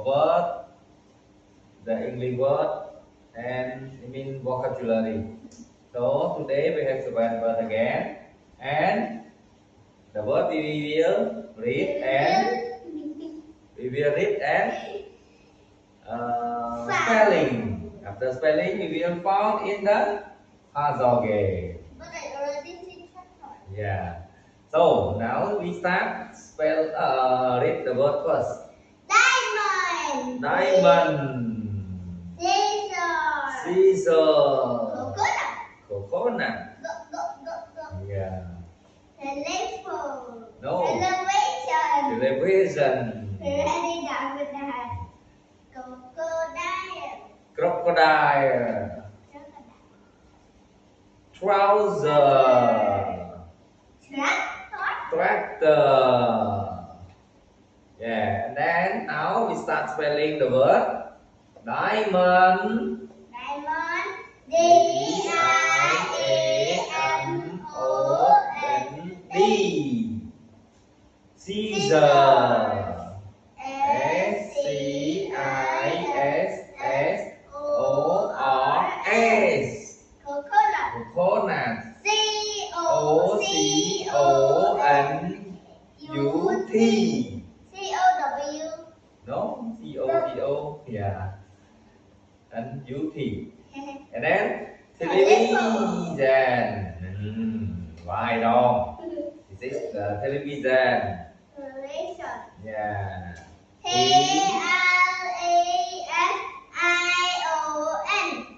word, the English word, and I mean vocabulary. So today we have one word again, and the word we will read and spelling. After spelling, we will found in the puzzle game. But I already did that. Yeah. So now we start read the word first. Diamond. Diamond. Scissors. Scissor. Coconut. Coconut. Go. Yeah. Telephone. No. Television. Television. Very dark with that. Crocodile. Crocodile. Trouser. Tractor. Yeah, and then now we start spelling the word diamond. Diamond. D-I-A-M-O-N-D. Scissor. S-C-I-S-S-O-R-S. Coconut. Coconut. C-O-C-O-N-U-T. C-O-W. No, C-O-C-O, yeah, N-U-T. And then television. Right on. This is the television. Yeah. T-L-A-S-I-O-N.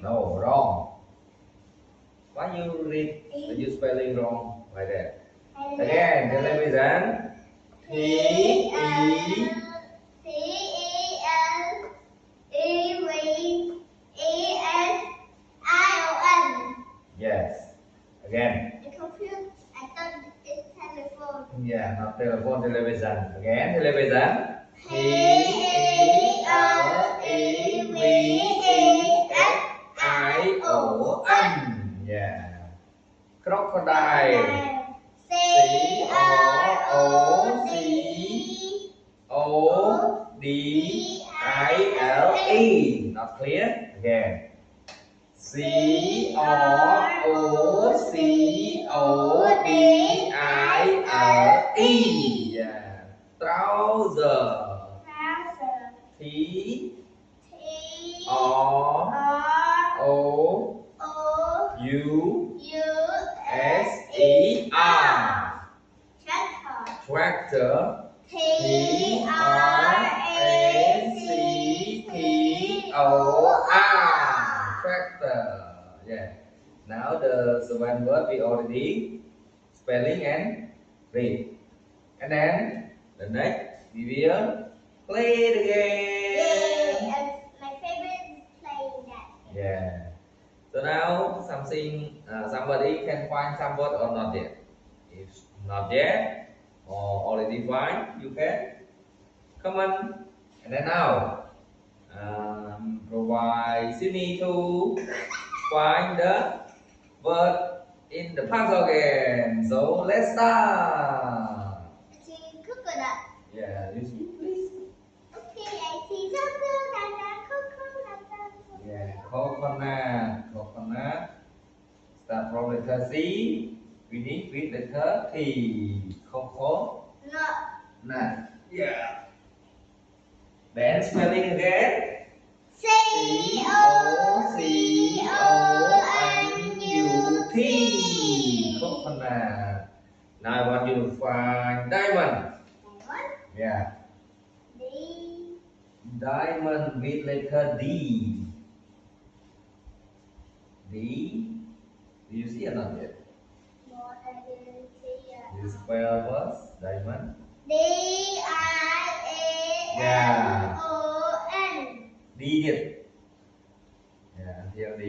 No, wrong. Why you read? Are you spelling wrong like that? Again, television. T-E-L-E-V-E-S-I-O-N. Yes. Again. I confused. I thought it's telephone. Yeah, not telephone, television. Again, television. T-E-L-E-V-E-S-I-O-N. Yeah. Crocodile. C-R-O-C-O-D-I-L-E. Not clear? Again. C-R-O-C-O-D-I-L-E. Yeah. Trouser. T-R-O-U-S-E-R. Tractor. T-R-A-C-T-O-R. Tractor. Yeah. Now the one word we already spelling and read. And then the next we will play the game. Yay! My favorite is playing that. Yeah. So now somebody can find some word or not yet. If not yet or already find, you can comment. And then now provide Sievny to find the word in the puzzle game. So let's start. I see coconut. Yeah, you see, please. Okay, I see coconut. Yeah, coconut. Start from letter C. Finish with letter T. Coconut. Yeah. Then spelling again. C-O-C-O-N-U-T. Coconut. Now I want you to find diamond. Yeah. Diamond with letter D. D. Do you see or not yet? No, I didn't see it. You spell first, diamond. D-I-A-M-O-N. Dទៀត Yeah, until D.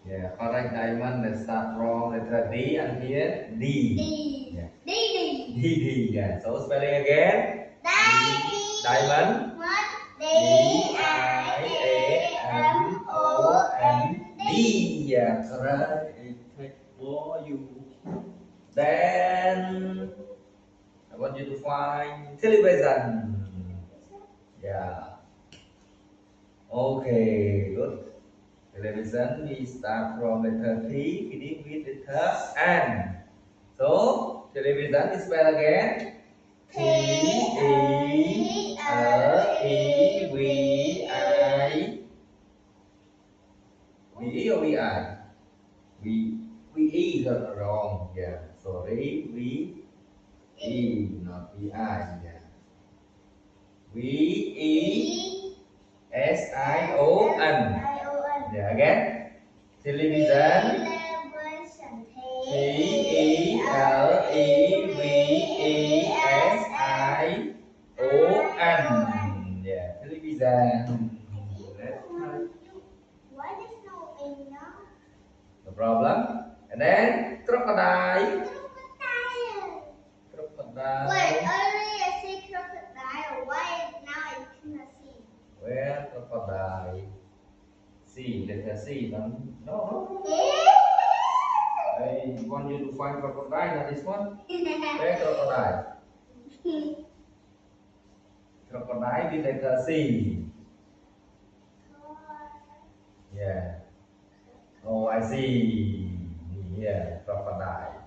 Yeah, correct diamond. Let's start from letter D until D. Yeah. D. Yeah. So spelling again. Diamond. D-I-A-M-O-N-D. Yeah, correct. It takes for you. Then want you to find television. Yeah. Okay, good. Television, we start from letter T, finish with letter N. So, television is spelled again. Television. V-E or V-I? V-E is wrong. Yeah, sorry. V-E, not V-I. Yeah. V-E-S-I-O-N. Yeah, again. Television. Television. Yeah, television. Why there's no A now? No problem. And then crocodile. Crocodile. Wait, Crocodile. earlier I said crocodile. Why now I cannot see? Where crocodile? C. Letter C. Don't. No. I want you to find crocodile. Not this one. Where crocodile? Crocodile with letter C. Yeah. Oh, I see. Yeah, crocodile.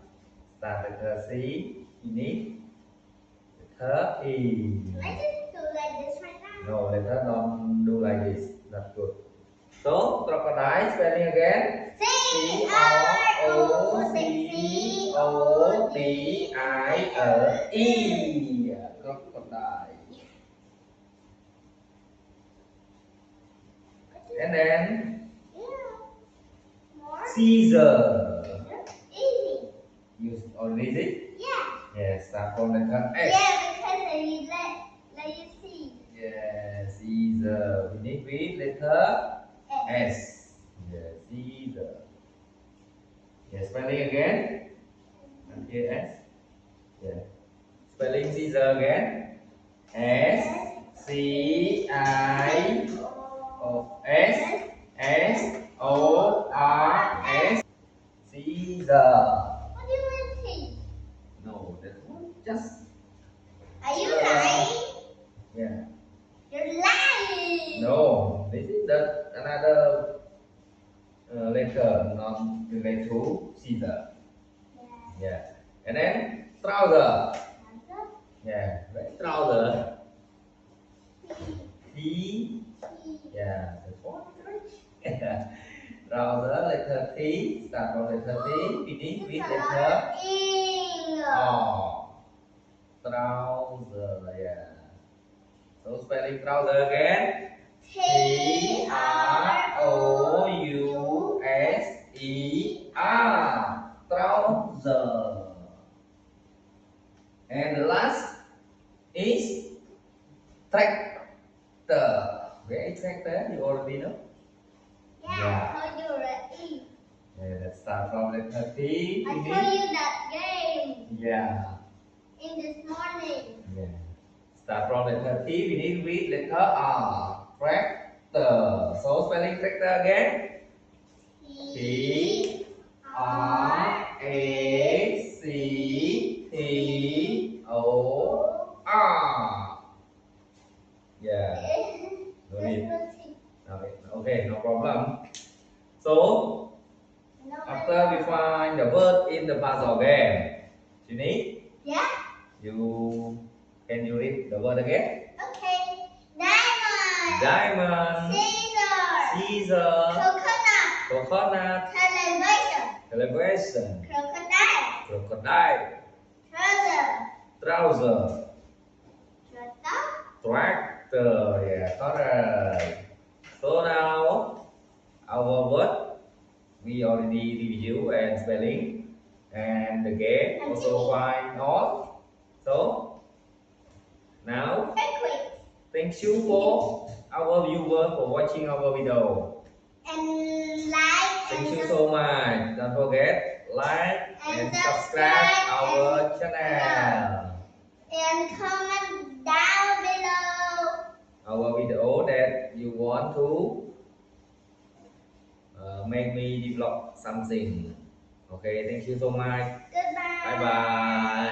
Start letter C. Finish letter E. Can I just do like this right now? No, letter don't do like this. Not good. So, crocodile spelling again. C-R-O-C-O-D-I-L-E. Crocodile. And then Caesar. Easy. You already see? Yeah. Yes, start from letter S. Yeah, because I let you see. Yes, Caesar. We need with letter S. Yes, Caesar. Yes, spelling again. And here S. Yeah. Spelling Caesar again. S-C-I-O-S-S-O-R-S. Caesar. What do you want to see? No, that one just. Are you lying? Yeah. You're lying. No, this is another letter, not related to Caesar. Yeah. And then trouser. Yeah, right. Trouser. T. Yeah, that's one. Trouser, letter T. Start from letter T. Finish with letter O. Trouser. Yeah. So spelling trouser again. Trouser. Trouser. And the last is tractor. Where is tractor? You already know? Yeah, I told you already. Yeah, let's start from letter T. I told you that game Yeah. in this morning. Yeah. Start from letter T. We need with letter R. Tractor. So spelling tractor again. T-R-A-C-T-O-R. Yeah. No need. Okay, no problem. So, after we find the word in the puzzle game, Sievny, Yeah? Can you read the word again? Okay. Diamond. Diamond. Caesar. Coconut. Television. Crocodile. Trouser. Tractor. Yeah, correct. So now our word we already review and spelling and the game also find all. So now thank you for our viewer for watching our video. And like Thank you so much. Don't forget like and subscribe our channel. and comment down below. Our video that you want to make me develop something. Okay, thank you so much. Goodbye. Bye bye.